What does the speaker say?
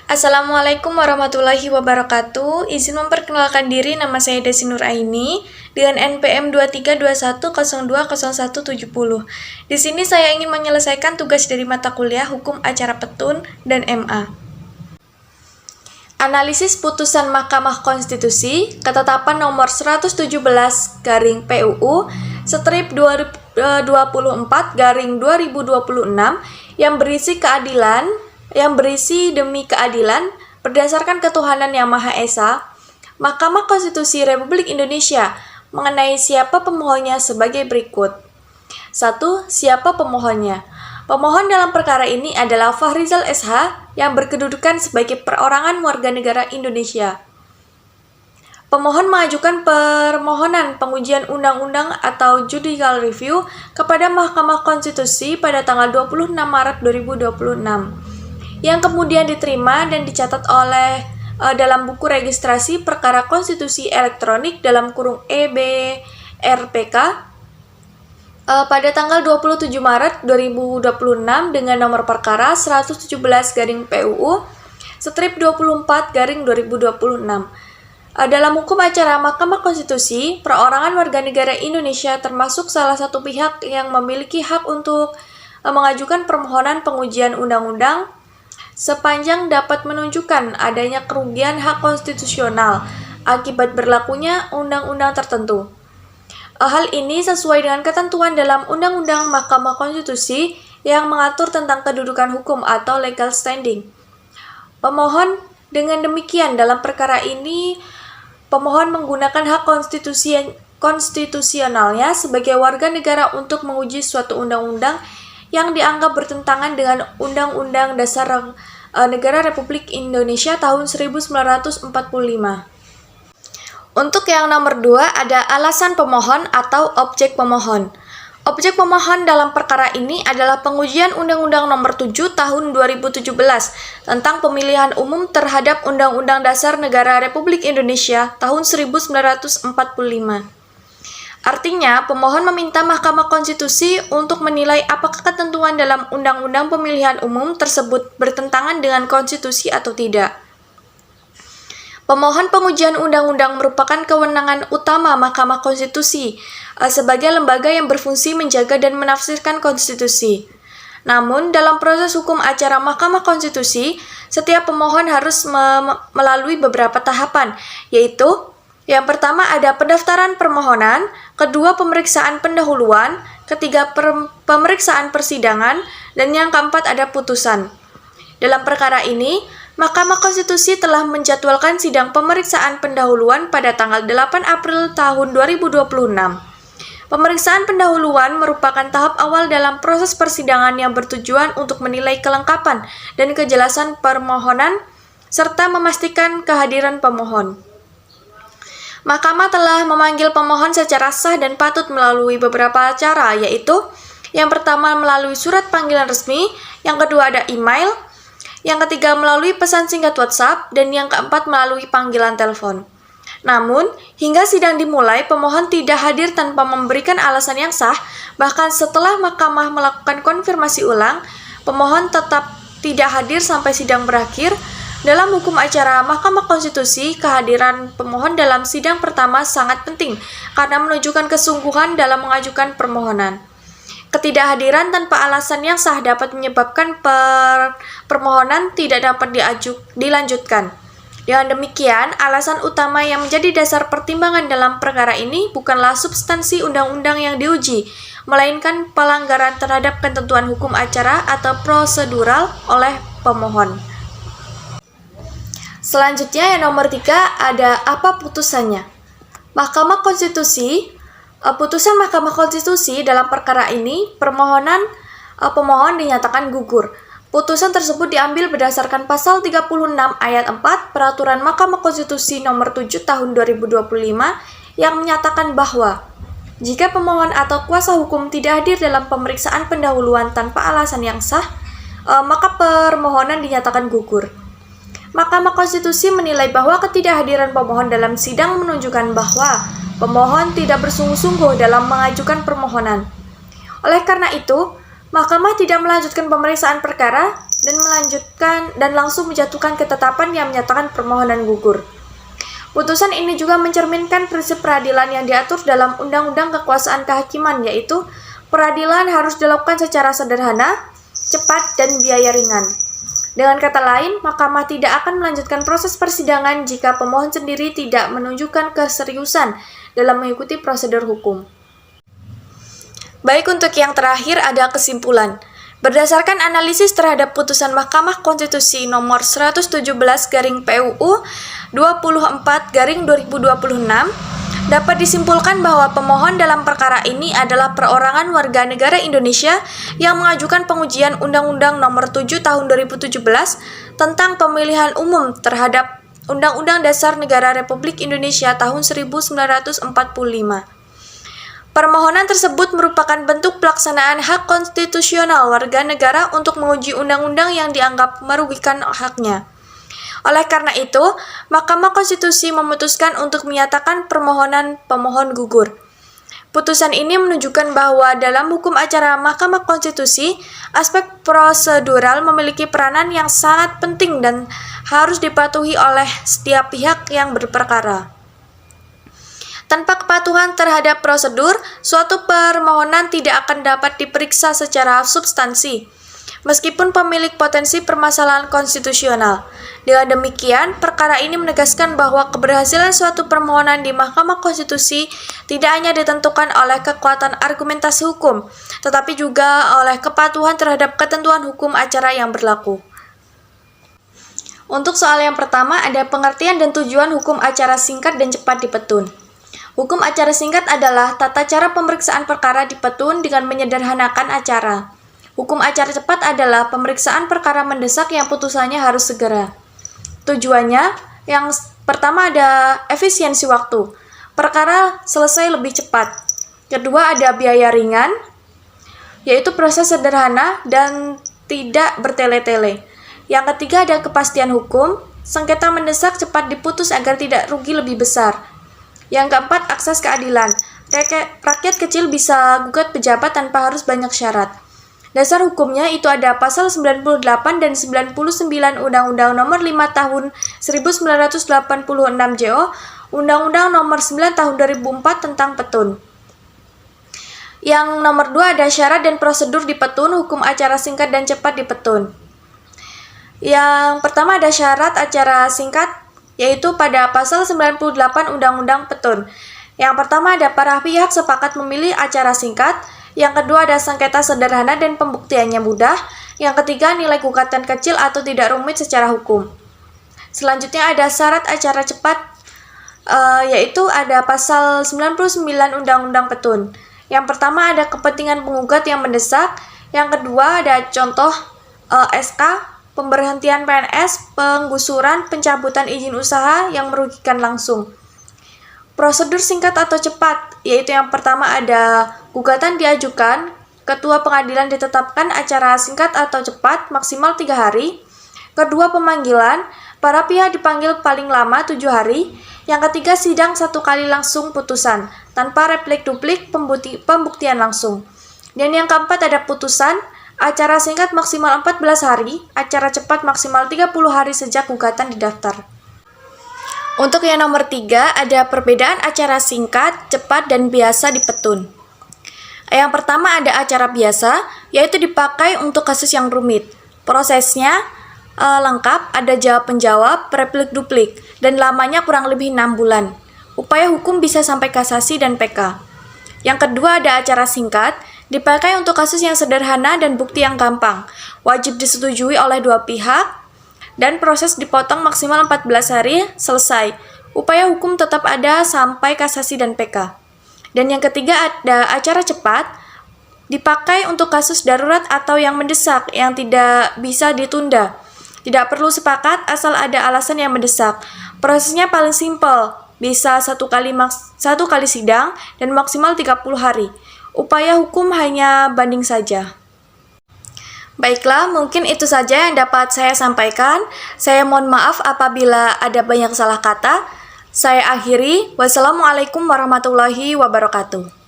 Assalamualaikum warahmatullahi wabarakatuh. Izin memperkenalkan diri, nama saya Desi Nur Aini dengan NPM 2321020170. Di sini saya ingin menyelesaikan tugas dari mata kuliah Hukum Acara Petun dan MA. Analisis putusan Mahkamah Konstitusi, ketetapan nomor 117/PUU strip 24/2026 yang berisi demi keadilan berdasarkan ketuhanan yang Maha Esa. Mahkamah Konstitusi Republik Indonesia mengenai siapa pemohonnya sebagai berikut. 1. Siapa pemohonnya? Pemohon dalam perkara ini adalah Fahrizal SH yang berkedudukan sebagai perorangan warga negara Indonesia. Pemohon mengajukan permohonan pengujian undang-undang atau judicial review kepada Mahkamah Konstitusi pada tanggal 26 Maret 2026, yang kemudian diterima dan dicatat oleh dalam buku registrasi perkara konstitusi elektronik (EBRPK) pada tanggal 27 Maret 2026 dengan nomor perkara 117/PUU strip 24/2026. Dalam hukum acara Mahkamah Konstitusi, perorangan warga negara Indonesia termasuk salah satu pihak yang memiliki hak untuk mengajukan permohonan pengujian undang-undang sepanjang dapat menunjukkan adanya kerugian hak konstitusional akibat berlakunya undang-undang tertentu. Hal ini sesuai dengan ketentuan dalam Undang-Undang Mahkamah Konstitusi yang mengatur tentang kedudukan hukum atau legal standing. Pemohon dengan demikian dalam perkara ini, pemohon menggunakan hak konstitusionalnya sebagai warga negara untuk menguji suatu undang-undang yang dianggap bertentangan dengan Undang-Undang Dasar Negara Republik Indonesia tahun 1945. Untuk yang nomor 2 ada alasan pemohon atau objek pemohon. Objek pemohon dalam perkara ini adalah pengujian Undang-Undang Nomor 7 Tahun 2017 tentang pemilihan umum terhadap Undang-Undang Dasar Negara Republik Indonesia tahun 1945. Artinya, pemohon meminta Mahkamah Konstitusi untuk menilai apakah ketentuan dalam Undang-Undang Pemilihan Umum tersebut bertentangan dengan konstitusi atau tidak. Pemohon pengujian undang-undang merupakan kewenangan utama Mahkamah Konstitusi sebagai lembaga yang berfungsi menjaga dan menafsirkan konstitusi. Namun, dalam proses hukum acara Mahkamah Konstitusi, setiap pemohon harus melalui beberapa tahapan, yaitu yang pertama ada pendaftaran permohonan, kedua pemeriksaan pendahuluan, ketiga pemeriksaan persidangan, dan yang keempat ada putusan. Dalam perkara ini, Mahkamah Konstitusi telah menjadwalkan sidang pemeriksaan pendahuluan pada tanggal 8 April tahun 2026. Pemeriksaan pendahuluan merupakan tahap awal dalam proses persidangan yang bertujuan untuk menilai kelengkapan dan kejelasan permohonan serta memastikan kehadiran pemohon. Mahkamah telah memanggil pemohon secara sah dan patut melalui beberapa cara, yaitu yang pertama melalui surat panggilan resmi, yang kedua ada email, yang ketiga melalui pesan singkat WhatsApp, dan yang keempat melalui panggilan telepon. Namun, hingga sidang dimulai, pemohon tidak hadir tanpa memberikan alasan yang sah. Bahkan setelah Mahkamah melakukan konfirmasi ulang, pemohon tetap tidak hadir sampai sidang berakhir. Dalam hukum acara Mahkamah Konstitusi, kehadiran pemohon dalam sidang pertama sangat penting karena menunjukkan kesungguhan dalam mengajukan permohonan. Ketidakhadiran tanpa alasan yang sah dapat menyebabkan permohonan tidak dapat dilanjutkan. Dengan demikian, alasan utama yang menjadi dasar pertimbangan dalam perkara ini bukanlah substansi undang-undang yang diuji, melainkan pelanggaran terhadap ketentuan hukum acara atau prosedural oleh pemohon. Selanjutnya yang nomor 3 ada apa putusannya. Mahkamah Konstitusi, putusan Mahkamah Konstitusi dalam perkara ini, pemohon dinyatakan gugur. Putusan tersebut diambil berdasarkan pasal 36 ayat 4 Peraturan Mahkamah Konstitusi nomor 7 tahun 2025 yang menyatakan bahwa jika pemohon atau kuasa hukum tidak hadir dalam pemeriksaan pendahuluan tanpa alasan yang sah, maka permohonan dinyatakan gugur. Mahkamah Konstitusi menilai bahwa ketidakhadiran pemohon dalam sidang menunjukkan bahwa pemohon tidak bersungguh-sungguh dalam mengajukan permohonan. Oleh karena itu, Mahkamah tidak melanjutkan pemeriksaan perkara dan langsung menjatuhkan ketetapan yang menyatakan permohonan gugur. Putusan ini juga mencerminkan prinsip peradilan yang diatur dalam Undang-Undang Kekuasaan Kehakiman, yaitu peradilan harus dilakukan secara sederhana, cepat, dan biaya ringan. Dengan kata lain, mahkamah tidak akan melanjutkan proses persidangan jika pemohon sendiri tidak menunjukkan keseriusan dalam mengikuti prosedur hukum. Baik, untuk yang terakhir ada kesimpulan. Berdasarkan analisis terhadap putusan Mahkamah Konstitusi nomor 117/PUU 24/2026, dapat disimpulkan bahwa pemohon dalam perkara ini adalah perorangan warga negara Indonesia yang mengajukan pengujian Undang-Undang Nomor 7 Tahun 2017 tentang Pemilihan Umum terhadap Undang-Undang Dasar Negara Republik Indonesia tahun 1945. Permohonan tersebut merupakan bentuk pelaksanaan hak konstitusional warga negara untuk menguji undang-undang yang dianggap merugikan haknya. Oleh karena itu, Mahkamah Konstitusi memutuskan untuk menyatakan permohonan pemohon gugur. Putusan ini menunjukkan bahwa dalam hukum acara Mahkamah Konstitusi, aspek prosedural memiliki peranan yang sangat penting dan harus dipatuhi oleh setiap pihak yang berperkara. Tanpa kepatuhan terhadap prosedur, suatu permohonan tidak akan dapat diperiksa secara substansi, meskipun pemilik potensi permasalahan konstitusional. Dengan demikian, perkara ini menegaskan bahwa keberhasilan suatu permohonan di Mahkamah Konstitusi tidak hanya ditentukan oleh kekuatan argumentasi hukum, tetapi juga oleh kepatuhan terhadap ketentuan hukum acara yang berlaku. Untuk soal yang pertama, ada pengertian dan tujuan hukum acara singkat dan cepat di petun. Hukum acara singkat adalah tata cara pemeriksaan perkara di petun dengan menyederhanakan acara. Hukum acara cepat adalah pemeriksaan perkara mendesak yang putusannya harus segera. Tujuannya, yang pertama ada efisiensi waktu. Perkara selesai lebih cepat. Kedua ada biaya ringan, yaitu proses sederhana dan tidak bertele-tele. Yang ketiga ada kepastian hukum. Sengketa mendesak cepat diputus agar tidak rugi lebih besar. Yang keempat, akses keadilan. Rakyat kecil bisa gugat pejabat tanpa harus banyak syarat. Dasar hukumnya itu ada pasal 98 dan 99 Undang-Undang Nomor 5 Tahun 1986 JO, Undang-Undang Nomor 9 Tahun 2004 tentang petun. Yang nomor 2 ada syarat dan prosedur di petun, hukum acara singkat dan cepat di petun. Yang pertama ada syarat acara singkat, yaitu pada pasal 98 Undang-Undang Petun. Yang pertama ada para pihak sepakat memilih acara singkat. Yang kedua ada sengketa sederhana dan pembuktiannya mudah. Yang ketiga nilai gugatan kecil atau tidak rumit secara hukum. Selanjutnya ada syarat acara cepat, yaitu ada pasal 99 Undang-Undang Petun. Yang pertama ada kepentingan penggugat yang mendesak. Yang kedua ada contoh SK, pemberhentian PNS, penggusuran, pencabutan izin usaha yang merugikan langsung. Prosedur singkat atau cepat, yaitu yang pertama ada gugatan diajukan, ketua pengadilan ditetapkan acara singkat atau cepat maksimal 3 hari. Kedua pemanggilan, para pihak dipanggil paling lama 7 hari. Yang ketiga sidang 1 kali langsung putusan, tanpa replik-duplik pembuktian langsung. Dan yang keempat ada putusan, acara singkat maksimal 14 hari, acara cepat maksimal 30 hari sejak gugatan didaftar. Untuk yang nomor 3, ada perbedaan acara singkat, cepat, dan biasa di petun. Yang pertama ada acara biasa, yaitu dipakai untuk kasus yang rumit. Prosesnya lengkap, ada jawab-penjawab, replik-duplik, dan lamanya kurang lebih 6 bulan. Upaya hukum bisa sampai kasasi dan PK. Yang kedua ada acara singkat, dipakai untuk kasus yang sederhana dan bukti yang gampang. Wajib disetujui oleh dua pihak, dan proses dipotong maksimal 14 hari, selesai. Upaya hukum tetap ada sampai kasasi dan PK. Dan yang ketiga ada acara cepat, dipakai untuk kasus darurat atau yang mendesak, yang tidak bisa ditunda. Tidak perlu sepakat asal ada alasan yang mendesak. Prosesnya paling simpel, bisa satu kali sidang dan maksimal 30 hari. Upaya hukum hanya banding saja. Baiklah, mungkin itu saja yang dapat saya sampaikan. Saya mohon maaf apabila ada banyak salah kata. Saya akhiri. Wassalamualaikum warahmatullahi wabarakatuh.